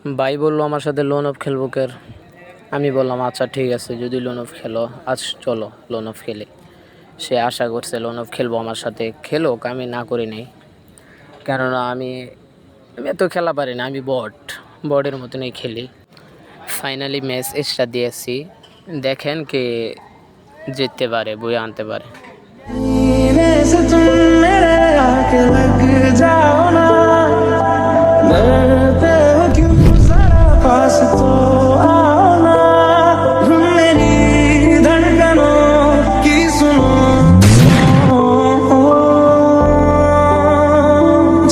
ভাই বললো আমার সাথে লোন অফ খেলবো কের। আমি বললাম আচ্ছা ঠিক আছে, যদি লোন অফ খেলো আজ চলো লোন অফ খেলি। সে আশা করছে লোন অফ খেলবো আমার সাথে, খেলোক, আমি না করি নাই। কেননা আমি আমি এত খেলা পারি না, আমি বটের মতনই খেলি। ফাইনালি ম্যাচ এক্সট্রা দিয়েছি, দেখেন কে জিততে পারে, বই আনতে পারে। से तुम मेरे आके लग जाओ ना, डरते हो क्यों जरा पास तो आओ ना, मेरी धड़कनों की सुनो,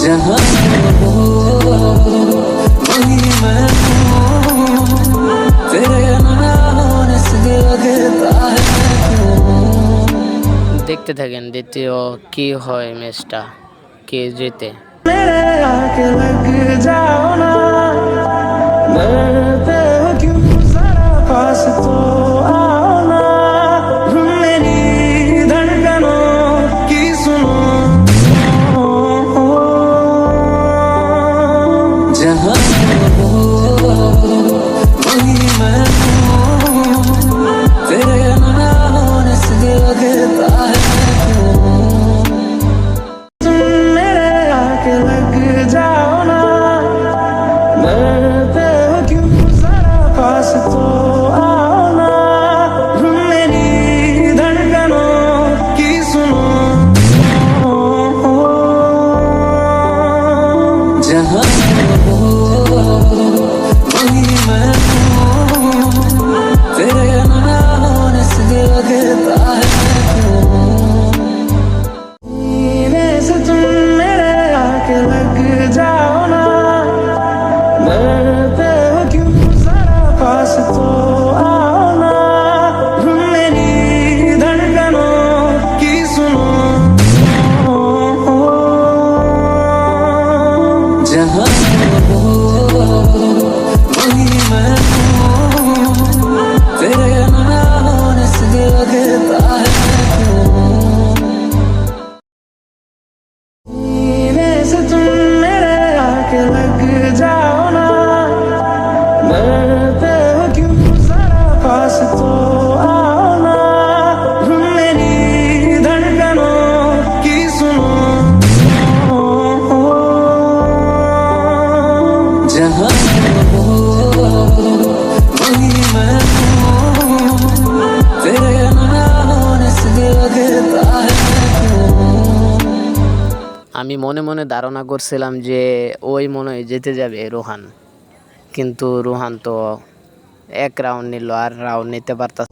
जहाँ हो वही मैं हूँ, तेरे ना होने से लगता है। দেখতে থাকেন দ্বিতীয় কি হয়, ম্যাচটা কে জিতে। मेरे आके लग जाओ ना, डरते हो क्यों जरा पास तो आओ ना, मेरी धड़कनों की सुनो, जहाँ हो वही मैं हूँ, तेरे ना होने से लगता है। लग जाओ ना, डरते हो क्यों जरा पास तो आओ ना, मेरी धड़कनों की सुनो, जहाँ हो वही मैं हूँ, तेरे ना होने से लगता है। से तुम लग जाओ ना, डरते हो क्यों जरा पास तो आओ ना, मेरी धड़कनों की सुनो, जहाँ हो वही मैं हूँ, तेरे ना होने से लगता है। से तुम मेरे आके लग जाओ ना, डरते हो क्यों जरा पास तो आओ ना, मेरी धड़कनों की सुनो, जहाँ हो वही मैं हूँ, तेरे ना होने से लगता है। আমি মনে মনে ধারণা করছিলাম যে ওই মনে হয় জিতে যাবে রোহান, কিন্তু রোহান তো এক রাউন্ড নিল, আর রাউন্ড নিতে পারতাম।